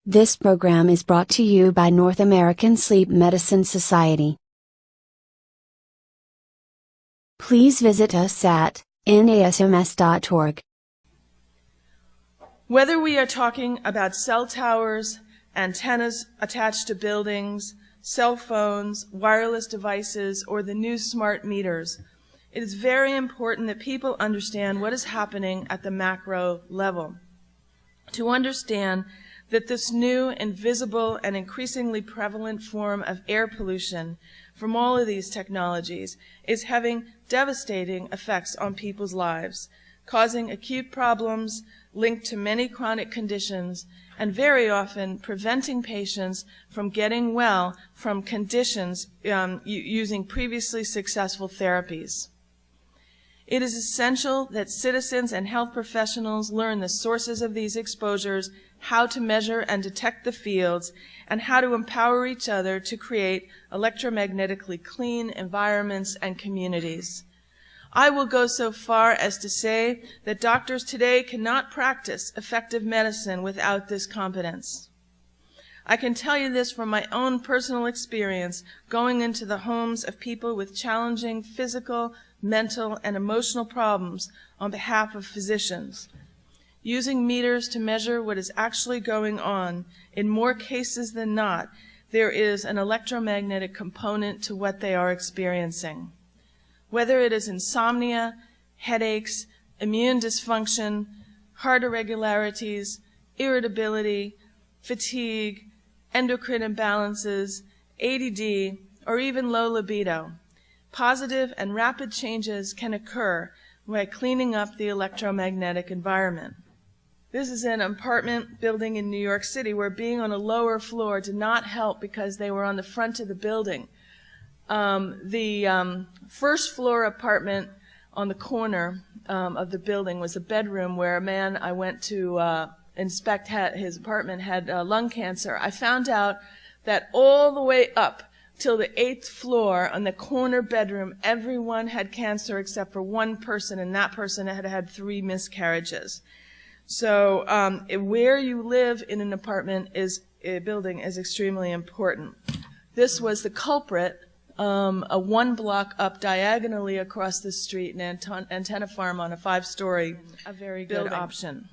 This program is brought to you by North American Sleep Medicine Society. Please visit us at nasms.org. Whether we are talking about cell towers, antennas attached to buildings, cell phones, wireless devices, or the new smart meters, it is very important that people understand what is happening at the macro level. To understand that this new, invisible, and increasingly prevalent form of air pollution from all of these technologies is having devastating effects on people's lives, causing acute problems linked to many chronic conditions, and very often preventing patients from getting well from conditions using previously successful therapies. It is essential that citizens and health professionals learn the sources of these exposures, how to measure and detect the fields, and how to empower each other to create electromagnetically clean environments and communities. I will go so far as to say that doctors today cannot practice effective medicine without this competence. I can tell you this from my own personal experience going into the homes of people with challenging physical, mental, and emotional problems on behalf of physicians. Using meters to measure what is actually going on, in more cases than not, there is an electromagnetic component to what they are experiencing. Whether it is insomnia, headaches, immune dysfunction, heart irregularities, irritability, fatigue, endocrine imbalances, ADD, or even low libido, positive and rapid changes can occur by cleaning up the electromagnetic environment. This is an apartment building in New York City where being on a lower floor did not help because they were on the front of the building. The first floor apartment on the corner of the building was a bedroom where a man I went to inspect his apartment had lung cancer. I found out that all the way up till the 8th floor on the corner bedroom, everyone had cancer except for one person, and that person had had 3 miscarriages. So where you live in an apartment building is extremely important. This was the culprit, a 1 block up diagonally across the street, an antenna farm on a 5-story, a very good option.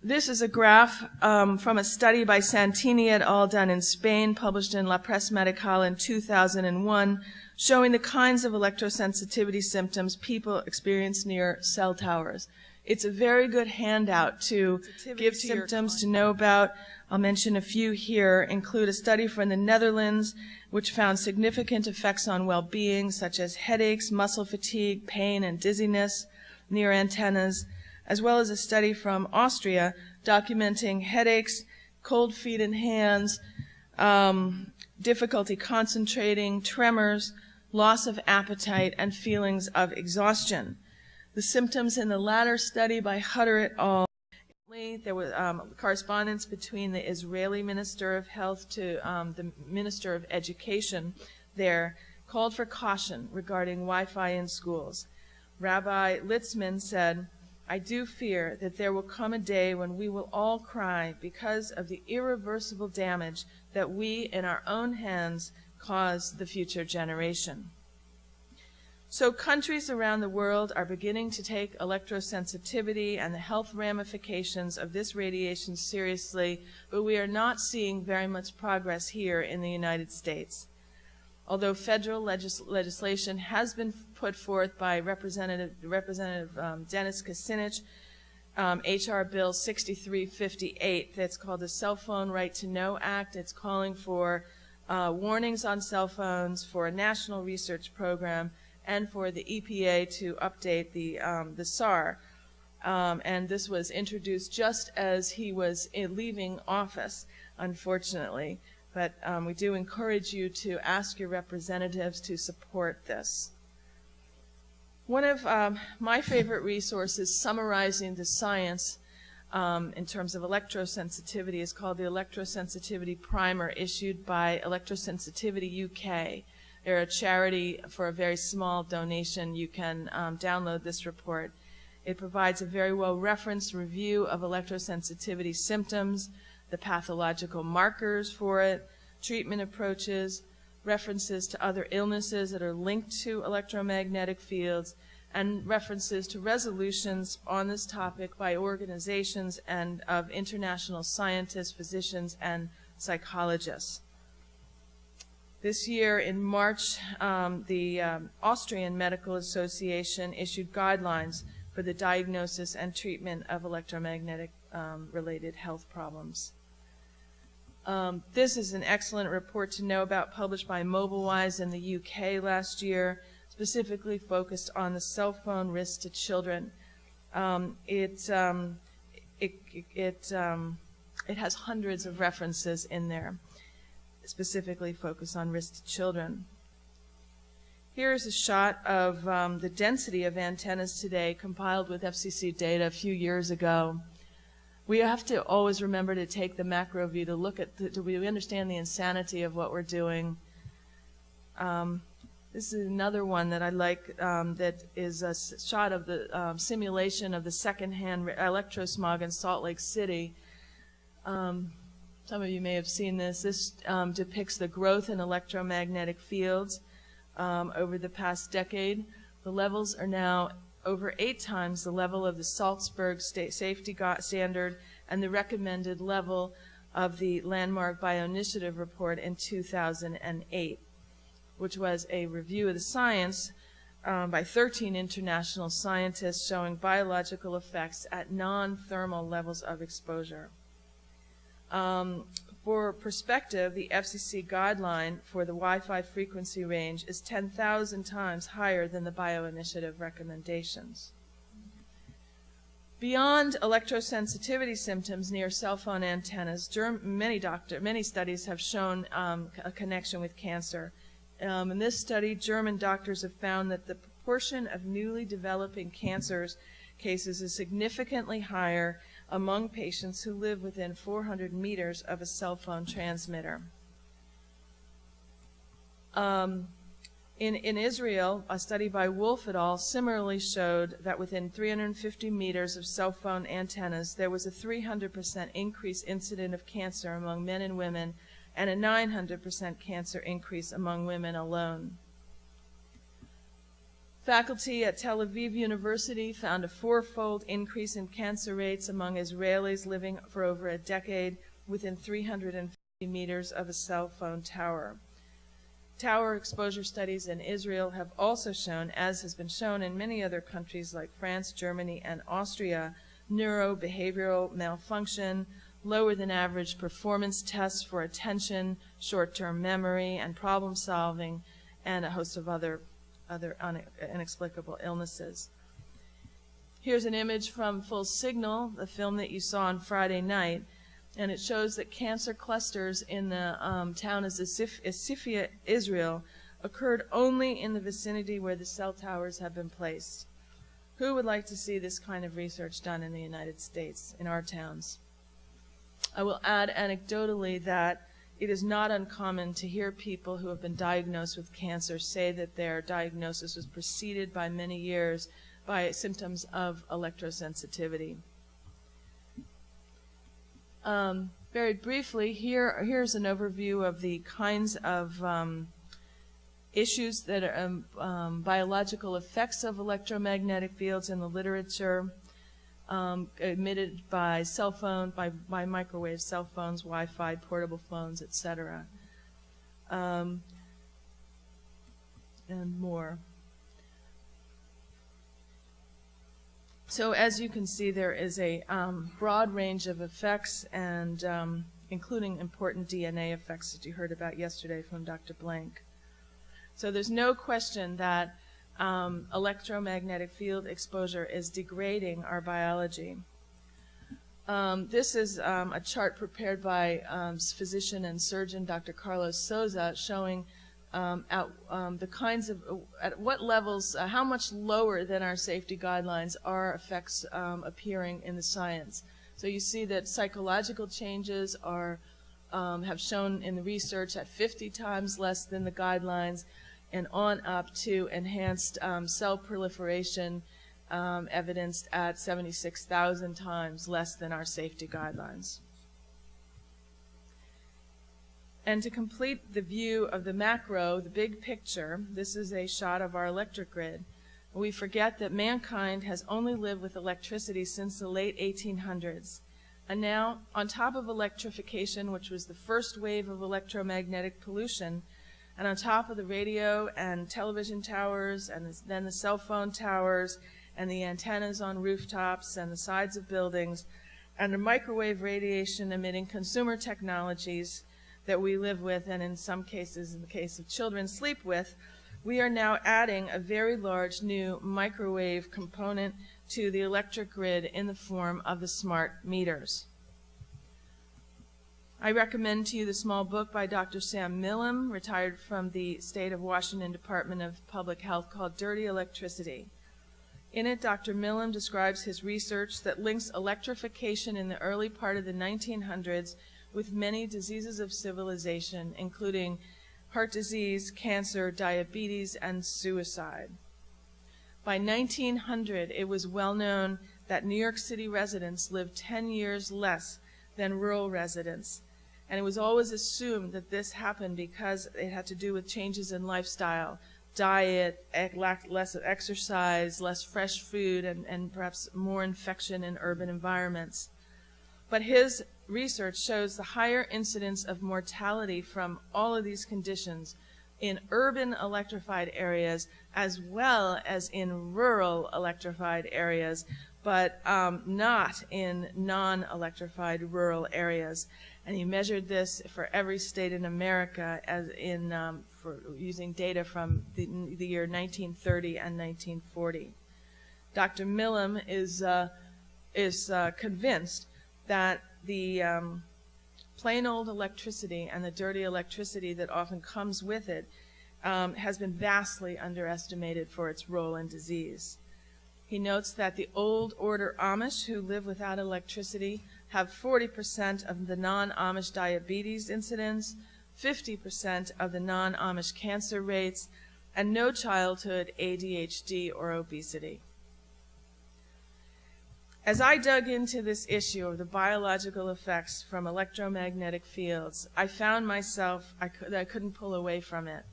This is a graph from a study by Santini et al. Done in Spain, published in La Presse Médicale in 2001, showing the kinds of electrosensitivity symptoms people experience near cell towers. It's a very good handout to give symptoms to know about. I'll mention a few here, include a study from the Netherlands, which found significant effects on well-being, such as headaches, muscle fatigue, pain, and dizziness near antennas, as well as a study from Austria documenting headaches, cold feet and hands, difficulty concentrating, tremors, loss of appetite, and feelings of exhaustion. The symptoms in the latter study by Hutter et al. There was correspondence between the Israeli Minister of Health to the Minister of Education there called for caution regarding Wi-Fi in schools. Rabbi Litzman said, "I do fear that there will come a day when we will all cry because of the irreversible damage that we in our own hands cause the future generation." So countries around the world are beginning to take electrosensitivity and the health ramifications of this radiation seriously, but we are not seeing very much progress here in the United States. Although federal legislation has been put forth by Representative Dennis Kucinich, H.R. Bill 6358, that's called the Cell Phone Right to Know Act. It's calling for warnings on cell phones, for a national research program, and for the EPA to update the SAR. And this was introduced just as he was leaving office, unfortunately. But we do encourage you to ask your representatives to support this. One of my favorite resources summarizing the science in terms of electrosensitivity is called the Electrosensitivity Primer, issued by Electrosensitivity UK. They're a charity. For a very small donation, you can download this report. It provides a very well-referenced review of electrosensitivity symptoms, the pathological markers for it, treatment approaches, references to other illnesses that are linked to electromagnetic fields, and references to resolutions on this topic by organizations and of international scientists, physicians, and psychologists. This year in March, the Austrian Medical Association issued guidelines for the diagnosis and treatment of electromagnetic related health problems. This is an excellent report to know about, published by Mobilewise in the UK last year, specifically focused on the cell phone risk to children. It has hundreds of references in there, specifically focused on risk to children. Here's a shot of the density of antennas today, compiled with FCC data a few years ago. We have to always remember to take the macro view to look at, do we understand the insanity of what we're doing. This is another one that I like, that is a shot of the simulation of the secondhand electrosmog in Salt Lake City. Some of you may have seen this. This depicts the growth in electromagnetic fields over the past decade. The levels are now over 8 times the level of the Salzburg State Safety Standard and the recommended level of the Landmark Bioinitiative Report in 2008, which was a review of the science by 13 international scientists showing biological effects at non-thermal levels of exposure. For perspective, the FCC guideline for the Wi-Fi frequency range is 10,000 times higher than the bioinitiative recommendations. Beyond electrosensitivity symptoms near cell phone antennas, many studies have shown a connection with cancer. In this study, German doctors have found that the proportion of newly developing cases is significantly higher among patients who live within 400 meters of a cell phone transmitter. In Israel, a study by Wolf et al. Similarly showed that within 350 meters of cell phone antennas, there was a 300% increase incidence of cancer among men and women, and a 900% cancer increase among women alone. Faculty at Tel Aviv University found a 4-fold increase in cancer rates among Israelis living for over a decade within 350 meters of a cell phone tower. Tower exposure studies in Israel have also shown, as has been shown in many other countries like France, Germany, and Austria, neurobehavioral malfunction, lower than average performance tests for attention, short-term memory, and problem solving, and a host of other inexplicable illnesses. Here's an image from Full Signal, the film that you saw on Friday night, and it shows that cancer clusters in the town of Sifia, Israel, occurred only in the vicinity where the cell towers have been placed. Who would like to see this kind of research done in the United States, in our towns? I will add anecdotally that it is not uncommon to hear people who have been diagnosed with cancer say that their diagnosis was preceded by many years by symptoms of electrosensitivity. Very briefly, here's an overview of the kinds of issues that are biological effects of electromagnetic fields in the literature. Emitted by cell phone, by microwave cell phones, Wi-Fi, portable phones, etc., and more. So as you can see, there is a broad range of effects, and including important DNA effects that you heard about yesterday from Dr. Blank. So there's no question that electromagnetic field exposure is degrading our biology. This is a chart prepared by physician and surgeon Dr. Carlos Souza, showing the kinds of, at what levels, how much lower than our safety guidelines are effects appearing in the science. So you see that psychological changes are have shown in the research at 50 times less than the guidelines, and on up to enhanced cell proliferation evidenced at 76,000 times less than our safety guidelines. And to complete the view of the macro, the big picture, this is a shot of our electric grid. We forget that mankind has only lived with electricity since the late 1800s. And now, on top of electrification, which was the first wave of electromagnetic pollution, and on top of the radio and television towers, and then the cell phone towers, and the antennas on rooftops and the sides of buildings, and the microwave radiation emitting consumer technologies that we live with, and in some cases, in the case of children, sleep with, we are now adding a very large new microwave component to the electric grid in the form of the smart meters. I recommend to you the small book by Dr. Sam Millam, retired from the State of Washington Department of Public Health, called Dirty Electricity. In it, Dr. Millam describes his research that links electrification in the early part of the 1900s with many diseases of civilization, including heart disease, cancer, diabetes, and suicide. By 1900, it was well known that New York City residents lived 10 years less than rural residents. And it was always assumed that this happened because it had to do with changes in lifestyle, diet, less exercise, less fresh food, and perhaps more infection in urban environments. But his research shows the higher incidence of mortality from all of these conditions in urban electrified areas as well as in rural electrified areas, but not in non-electrified rural areas. And he measured this for every state in America as for using data from the year 1930 and 1940. Dr. Millam is convinced that the plain old electricity and the dirty electricity that often comes with it has been vastly underestimated for its role in disease. He notes that the old order Amish who live without electricity have 40% of the non-Amish diabetes incidence, 50% of the non-Amish cancer rates, and no childhood ADHD or obesity. As I dug into this issue of the biological effects from electromagnetic fields, I found myself, I couldn't pull away from it.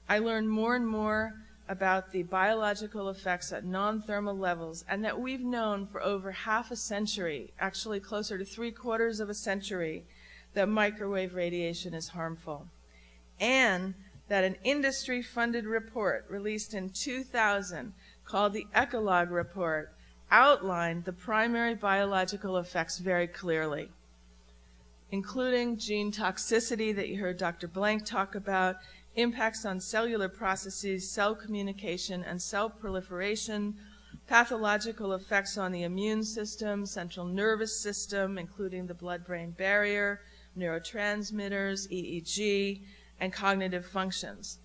I learned more and more about the biological effects at non-thermal levels, and that we've known for over half a century, actually closer to 3/4 of a century, that microwave radiation is harmful. And that an industry-funded report released in 2000 called the Ecologue Report outlined the primary biological effects very clearly, including gene toxicity that you heard Dr. Blank talk about, impacts on cellular processes, cell communication, and cell proliferation, pathological effects on the immune system, central nervous system, including the blood-brain barrier, neurotransmitters, EEG, and cognitive functions.